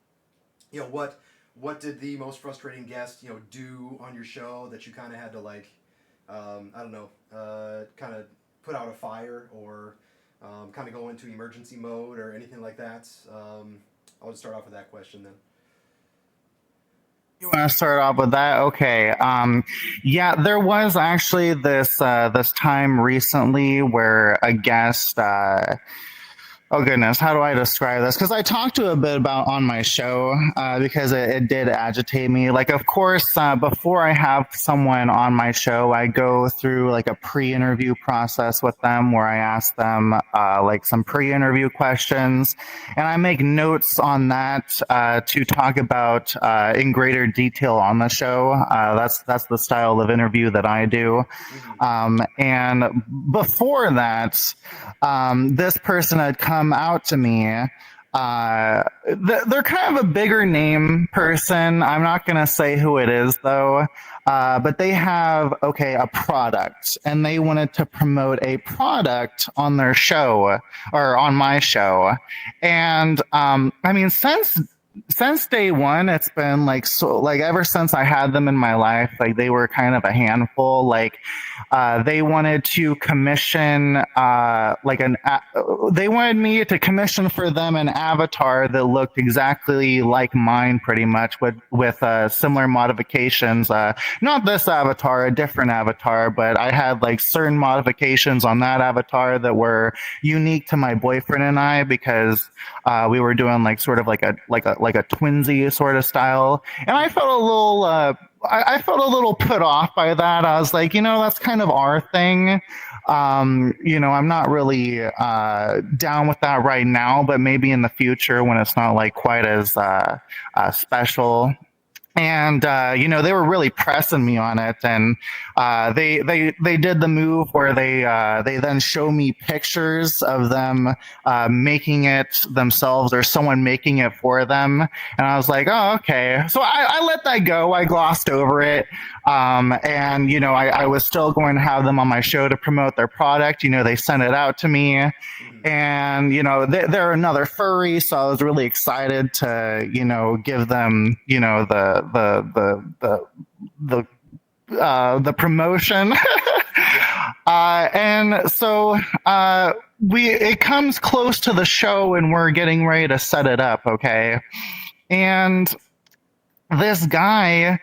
Speaker 1: what did the most frustrating guest do on your show that you kind of had to like I don't know, kind of put out a fire, or kind of go into emergency mode or anything like that. I'll just start off with that question then.
Speaker 2: You want to start off with that? Okay. Yeah, there was actually this time recently where a guest oh goodness, how do I describe this? Because I talked to a bit about on my show, because it did agitate me. Like, of course, before I have someone on my show, I go through like a pre-interview process with them where I ask them like some pre-interview questions, and I make notes on that to talk about in greater detail on the show. That's the style of interview that I do.
Speaker 1: Mm-hmm.
Speaker 2: And before that, this person had come out to me. They're kind of a bigger name person. I'm not going to say who it is, though. But they have, okay, a product, and they wanted to promote a product on their show or on my show. And I mean, since day one, it's been like so, like ever since I had them in my life, like they were kind of a handful. Like they wanted to commission they wanted me to commission for them an avatar that looked exactly like mine, pretty much with similar modifications. Not this avatar, a different avatar, but I had like certain modifications on that avatar that were unique to my boyfriend and I, because we were doing like sort of like a twinsy sort of style, and I felt a little. I felt a little put off by that. I was like, that's kind of our thing. I'm not really down with that right now, but maybe in the future when it's not like quite as special. And they were really pressing me on it, and they did the move where they then show me pictures of them making it themselves, or someone making it for them, and I was like, oh, okay. So I let that go. I glossed over it, and I was still going to have them on my show to promote their product. They sent it out to me,
Speaker 1: Mm-hmm.
Speaker 2: and they're another furry, so I was really excited to give them the promotion.
Speaker 1: Yeah.
Speaker 2: And so it comes close to the show, and we're getting ready to set it up, okay? And this guy,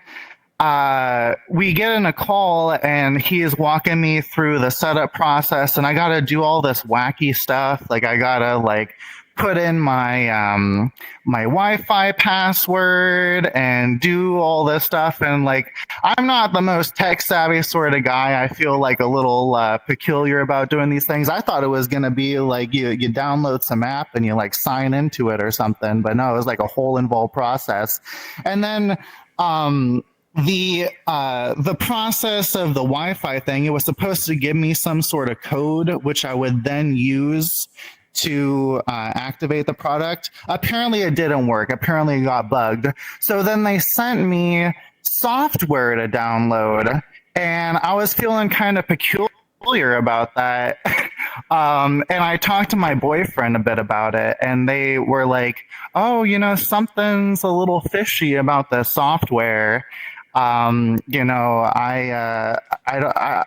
Speaker 2: we get in a call, and he is walking me through the setup process, and I gotta do all this wacky stuff. Like I gotta put in my Wi-Fi password and do all this stuff. And like, I'm not the most tech savvy sort of guy. I feel like a little peculiar about doing these things. I thought it was gonna be like you download some app and you like sign into it or something, but no, it was like a whole involved process. And then the process of the Wi-Fi thing, it was supposed to give me some sort of code which I would then use to activate the product. Apparently it didn't work. Apparently it got bugged. So then they sent me software to download, and I was feeling kind of peculiar about that. And I talked to my boyfriend a bit about it, and they were like, "Oh, something's a little fishy about the software. I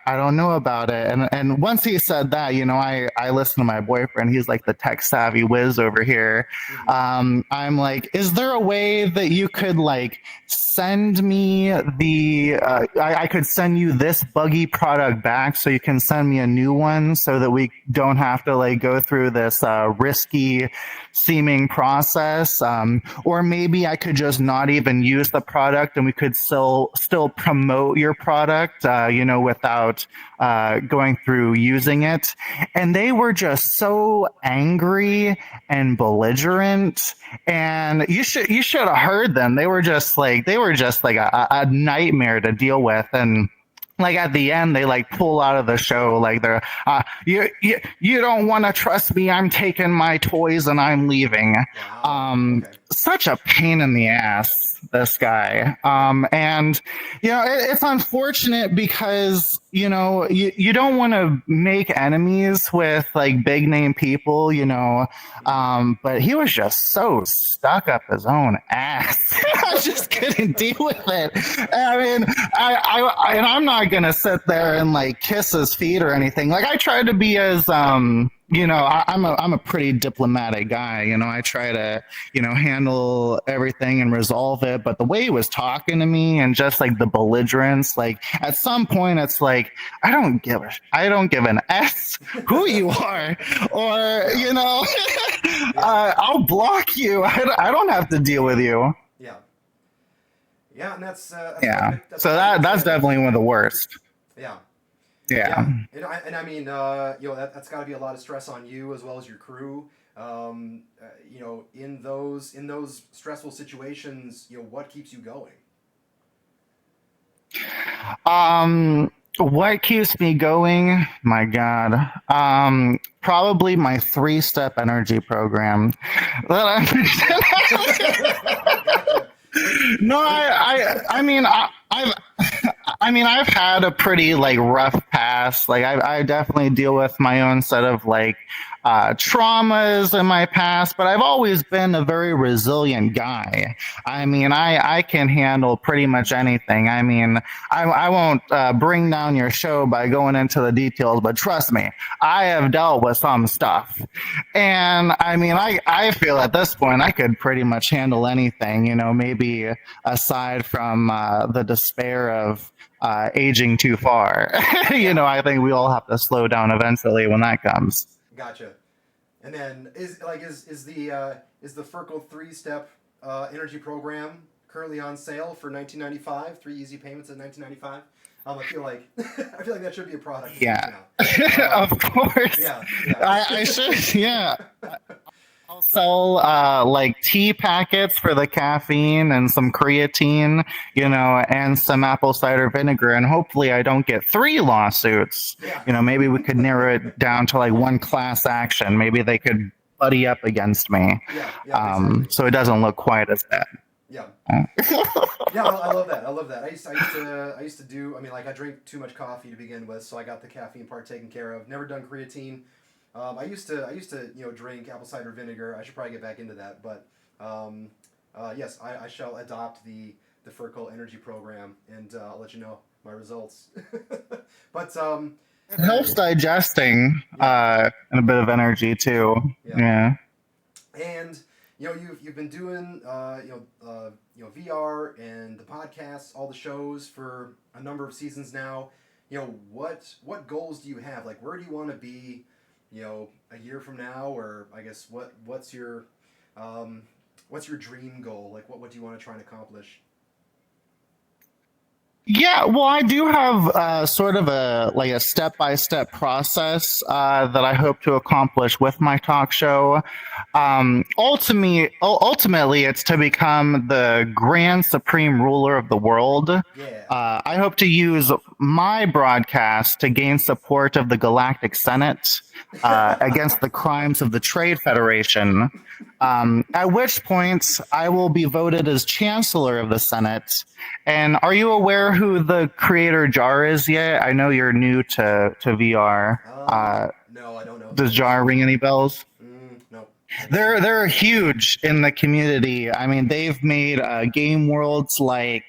Speaker 2: don't know about it." And once he said that, I listened to my boyfriend. He's like the tech savvy whiz over here. I'm like, is there a way that you could like send me I could send you this buggy product back so you can send me a new one so that we don't have to like go through this risky seeming process, or maybe I could just not even use the product and we could still promote your product, without going through using it. And they were just so angry and belligerent, and you should have heard them. They were just like a nightmare to deal with. And like at the end they like pull out of the show like they're you don't want to trust me, I'm taking my toys and I'm leaving.
Speaker 1: Wow. Okay.
Speaker 2: Such a pain in the ass, this guy. And it's unfortunate because you don't want to make enemies with like big name people, but he was just so stuck up his own ass. I just couldn't deal with it. I mean, and I'm not gonna sit there and like kiss his feet or anything. Like I try to be as I'm a pretty diplomatic guy. I try to handle everything and resolve it. But the way he was talking to me and just like the belligerence, like at some point it's like I don't give an S who you are, or I'll block you. I don't have to deal with you.
Speaker 1: Yeah. Yeah, and that's
Speaker 2: Yeah.
Speaker 1: that's
Speaker 2: So that's definitely one of the worst.
Speaker 1: Yeah.
Speaker 2: Yeah.
Speaker 1: And I mean, that's got to be a lot of stress on you as well as your crew. In those stressful situations, what keeps you going?
Speaker 2: What keeps me going? My God. Probably my 3-step energy program. No, I've had a pretty like rough past. Like I definitely deal with my own set of like traumas in my past, but I've always been a very resilient guy. I mean, I can handle pretty much anything. I mean, I won't bring down your show by going into the details, but trust me, I have dealt with some stuff. And I mean, I feel at this point I could pretty much handle anything, maybe aside from the despair of aging too far. I think we all have to slow down eventually when that comes.
Speaker 1: Gotcha. And then is the Firkle 3-step energy program currently on sale for $19.95? 3 easy payments at $19.95. I feel like that should be a product.
Speaker 2: Yeah,
Speaker 1: now.
Speaker 2: of course.
Speaker 1: Yeah.
Speaker 2: I should. Yeah. I'll sell like tea packets for the caffeine and some creatine, and some apple cider vinegar, and hopefully I don't get 3 lawsuits.
Speaker 1: Yeah.
Speaker 2: Maybe we could narrow it down to like one class action. Maybe they could buddy up against me.
Speaker 1: Yeah. Exactly.
Speaker 2: So it doesn't look quite as bad.
Speaker 1: Yeah. Yeah, I love that. I used to do. I mean, like I drink too much coffee to begin with, so I got the caffeine part taken care of. Never done creatine. I used to drink apple cider vinegar. I should probably get back into that, but yes, I shall adopt the Firkle energy program, and I'll let you know my results. But
Speaker 2: it helps digesting and a bit of energy too. Yeah.
Speaker 1: And you've been doing VR and the podcasts, all the shows for a number of seasons now. What goals do you have? Like, where do you want to be a year from now, or I guess um, what's your dream goal? Like, what do you want to try and accomplish?
Speaker 2: Yeah, well, I do have sort of a step-by-step process that I hope to accomplish with my talk show. Ultimately, it's to become the grand supreme ruler of the world.
Speaker 1: Yeah.
Speaker 2: I hope to use my broadcast to gain support of the Galactic Senate against the crimes of the Trade Federation. At which point, I will be voted as Chancellor of the Senate. And are you aware who the creator Jar is yet? I know you're new to VR.
Speaker 1: No, I don't know who
Speaker 2: Does
Speaker 1: that is.
Speaker 2: Jar ring any bells?
Speaker 1: No.
Speaker 2: They're huge in the community. I mean, they've made game worlds like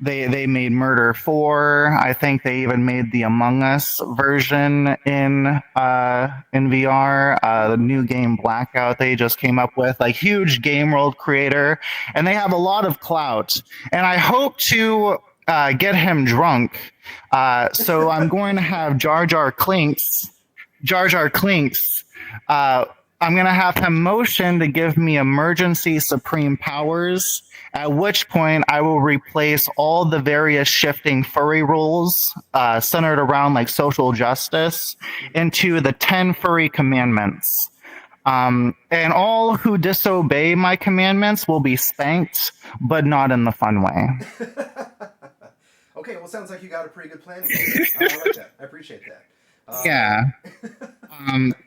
Speaker 2: they made Murder 4. I think they even made the Among Us version in VR. The new game Blackout they just came up with, like huge game world creator, and they have a lot of clout. And I hope to get him drunk. So I'm going to have Jar Jar Clinks. I'm going to have him motion to give me emergency supreme powers, at which point I will replace all the various shifting furry rules centered around like social justice into the 10 furry commandments. And all who disobey my commandments will be spanked, but not in the fun way.
Speaker 1: Okay, well, sounds like you got a pretty good plan. I like that. I appreciate that.
Speaker 2: Yeah.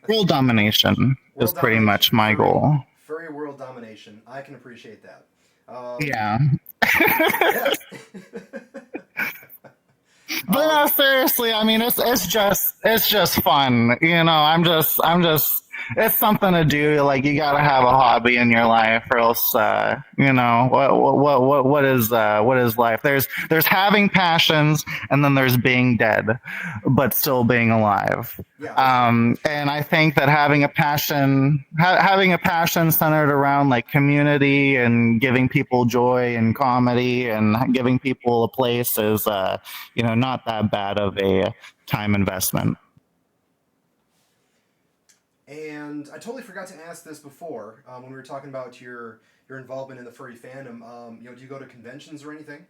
Speaker 2: World domination is
Speaker 1: World
Speaker 2: pretty much
Speaker 1: domination,
Speaker 2: my goal.
Speaker 1: furry world domination. I can appreciate that.
Speaker 2: Yeah.
Speaker 1: Yeah.
Speaker 2: But no, seriously, I mean, it's just fun, you know. I'm just it's something to do. Like you gotta have a hobby in your life, or else, you know, what is life? There's having passions, and then there's being dead, but still being alive.
Speaker 1: Yeah.
Speaker 2: And I think that having a passion centered around like community and giving people joy and comedy and giving people a place is, you know, not that bad of a time investment.
Speaker 1: And I totally forgot to ask this before when we were talking about your involvement in the furry fandom. Do you go to conventions or anything?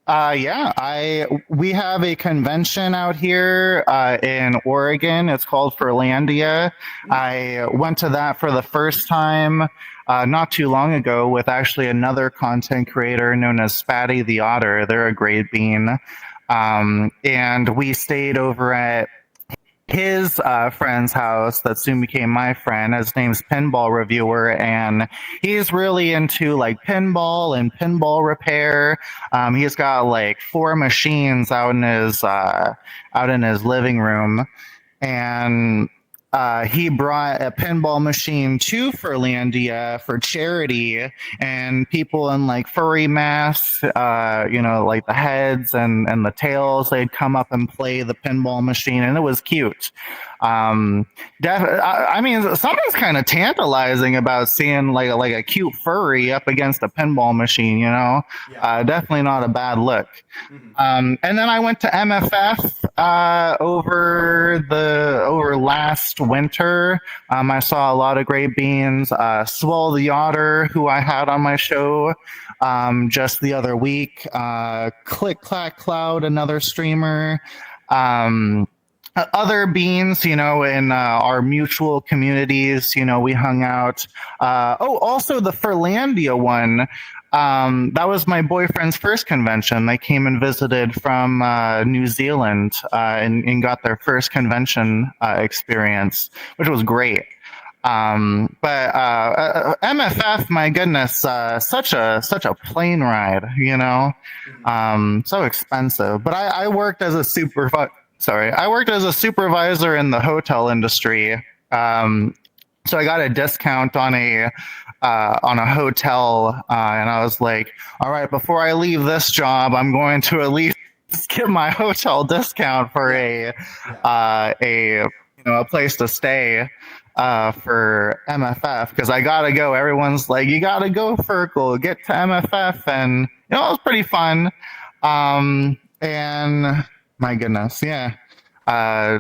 Speaker 2: Yeah, I we have a convention out here in Oregon. It's called Furlandia. I went to that for the first time not too long ago with actually another content creator known as Spatty the Otter. They're a great bean. And we stayed over at his friend's house that soon became my friend. His name's Pinball Reviewer, and he's really into like pinball and pinball repair. He's got like 4 machines out in his living room, and he brought a pinball machine to Furlandia for charity, and people in like furry masks, you know, like the heads and the tails, they'd come up and play the pinball machine, and it was cute. I mean, something's kind of tantalizing about seeing like a cute furry up against a pinball machine, you know.
Speaker 1: Yeah.
Speaker 2: Definitely not a bad look.
Speaker 1: Mm-hmm.
Speaker 2: And then I went to MFF over last winter. I saw a lot of great beans. Swell the Otter, who I had on my show just the other week. Click Clack Cloud, another streamer. Other beans, you know, in our mutual communities, you know, we hung out. Also the Furlandia one. That was my boyfriend's first convention. They came and visited from New Zealand and got their first convention experience, which was great. But MFF, my goodness, such a plane ride, you know, so expensive. But I worked as a I worked as a supervisor in the hotel industry. So I got a discount on a hotel, and I was like, all right, before I leave this job, I'm going to at least get my hotel discount for a place to stay for MFF, because I gotta go. Everyone's like, you gotta go, Firkle, get to MFF, and you know, it was pretty fun. And my goodness, yeah. Uh,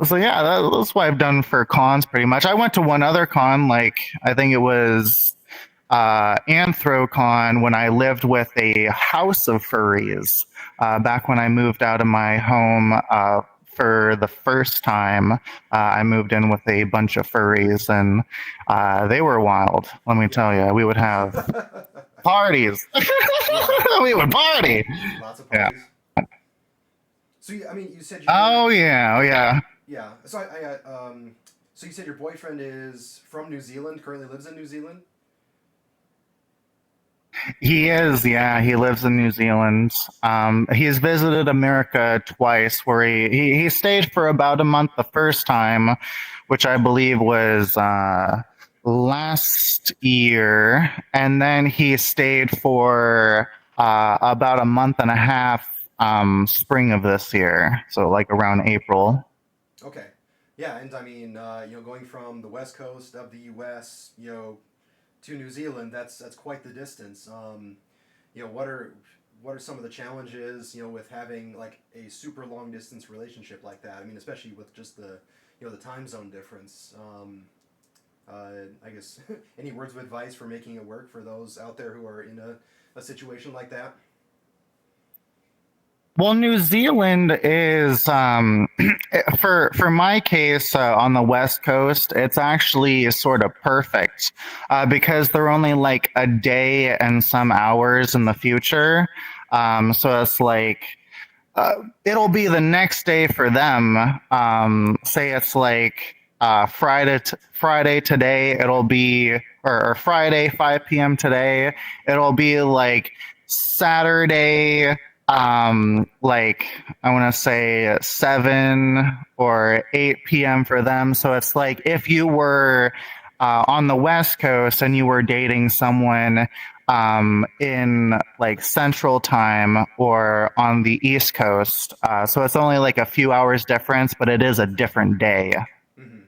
Speaker 2: so yeah, that's what I've done for cons pretty much. I went to one other con, like I think it was Anthrocon when I lived with a house of furries. Back when I moved out of my home for the first time, I moved in with a bunch of furries, and they were wild. Let me
Speaker 1: Yeah.
Speaker 2: tell you, we would have parties.
Speaker 1: Yeah.
Speaker 2: We would party.
Speaker 1: Lots of
Speaker 2: Yeah.
Speaker 1: parties. So I mean, you said
Speaker 2: Oh yeah. Oh yeah.
Speaker 1: yeah. So you said your boyfriend is from New Zealand, currently lives in New Zealand.
Speaker 2: He is, yeah. He lives in New Zealand. He's visited America twice, where he stayed for about a month the first time, which I believe was last year, and then he stayed for about a month and a half, spring of this year, so like around April.
Speaker 1: Okay. Yeah, and I mean, going from the west coast of the U.S., to New Zealand, that's quite the distance. What are some of the challenges, with having like a super long distance relationship like that? I mean, especially with just the time zone difference. I guess any words of advice for making it work for those out there who are in a situation like that?
Speaker 2: Well, New Zealand is for my case on the West Coast. It's actually sort of perfect because they're only like a day and some hours in the future. So it's like uh, it'll be the next day for them. Say it's like Friday today. It'll be or Friday 5 p.m. today. It'll be like Saturday. Like I want to say 7 or 8 p.m. for them. So it's like if you were on the West Coast and you were dating someone in like Central Time or on the East Coast. So it's only like a few hours difference, but it is a different day.
Speaker 1: Mm-hmm.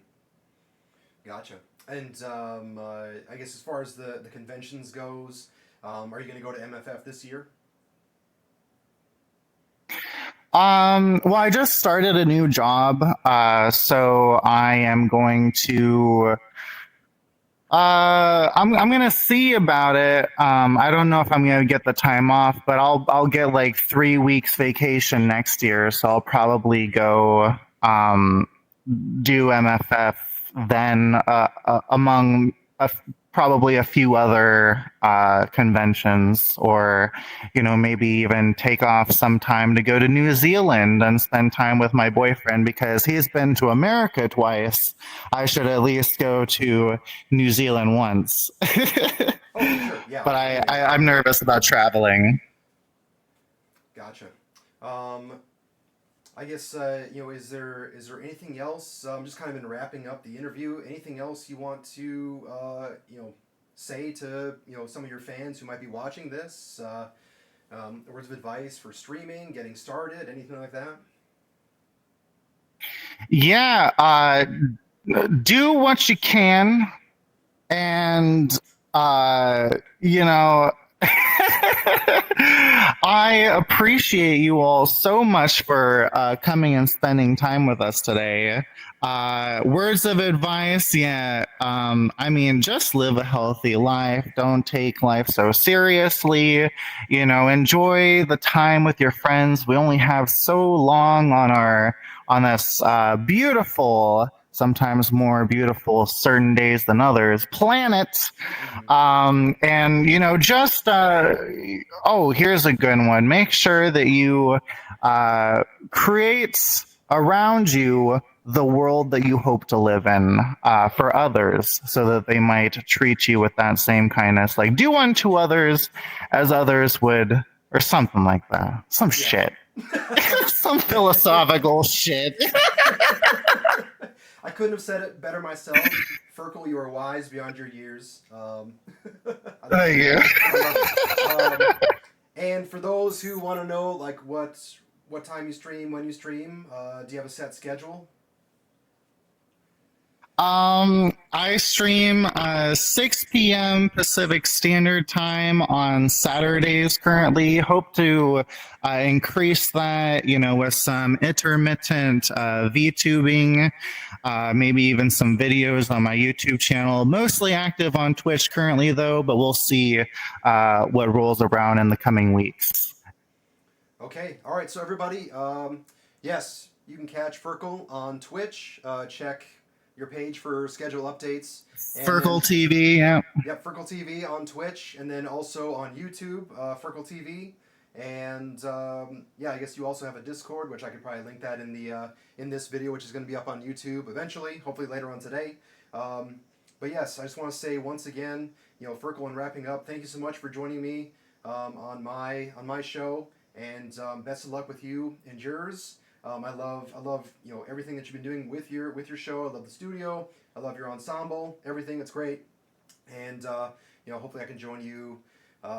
Speaker 1: Gotcha. And I guess as far as the conventions goes, are you going to go to MFF this year?
Speaker 2: Well, I just started a new job, so I am going to. I'm gonna see about it. I don't know if I'm gonna get the time off, but I'll get like 3 weeks vacation next year, so I'll probably go do MFF then among probably a few other conventions, or maybe even take off some time to go to New Zealand and spend time with my boyfriend because he's been to America twice. I should at least go to New Zealand once.
Speaker 1: Oh, for sure. Yeah.
Speaker 2: But
Speaker 1: I mean,
Speaker 2: I'm nervous about traveling.
Speaker 1: gotcha. Um, I guess is there anything else? Just kind of in wrapping up the interview. Anything else you want to say to some of your fans who might be watching this? Words of advice for streaming, getting started, anything like that?
Speaker 2: Yeah, do what you can, and you know I appreciate you all so much for coming and spending time with us today. Words of advice, yeah. I mean, just live a healthy life. Don't take life so seriously. Enjoy the time with your friends. We only have so long on this beautiful, sometimes more beautiful certain days than others planet.
Speaker 1: Mm-hmm.
Speaker 2: And just oh, here's a good one. Make sure that you create around you the world that you hope to live in for others, so that they might treat you with that same kindness. Like, do unto others as others would, or something like that. Some
Speaker 1: Yeah.
Speaker 2: shit. Some philosophical shit.
Speaker 1: I couldn't have said it better myself. Firkle, you are wise beyond your years.
Speaker 2: Thank you.
Speaker 1: I love it. And for those who want to know, like what time you stream, when you stream, do you have a set schedule?
Speaker 2: I stream 6 p.m. Pacific Standard Time on Saturdays currently. Hope to increase that, with some intermittent VTubing, maybe even some videos on my YouTube channel. Mostly active on Twitch currently, though, but we'll see what rolls around in the coming weeks.
Speaker 1: Okay, all right. So everybody, yes, you can catch Firkle on Twitch. Check your page for schedule updates, and
Speaker 2: Firkle
Speaker 1: then
Speaker 2: TV, yeah.
Speaker 1: yep, Firkle TV on Twitch, and then also on YouTube, Firkle TV. And yeah, I guess you also have a Discord, which I could probably link that in the in this video, which is going to be up on YouTube eventually, hopefully later on today. But yes, I just want to say once again, Firkle, and wrapping up, thank you so much for joining me on my show, and best of luck with you and yours. I love everything that you've been doing with your show. I love the studio. I love your ensemble. Everything. It's great. And hopefully I can join you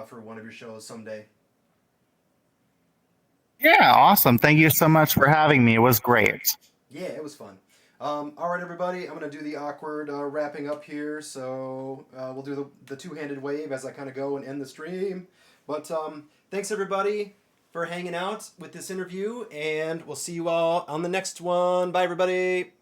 Speaker 1: for one of your shows someday.
Speaker 2: Yeah, awesome. Thank you so much for having me. It was great.
Speaker 1: Yeah, it was fun. All right, everybody. I'm gonna do the awkward wrapping up here. So we'll do the two-handed wave as I kind of go and end the stream. But thanks everybody for hanging out with this interview, and we'll see you all on the next one. Bye, everybody.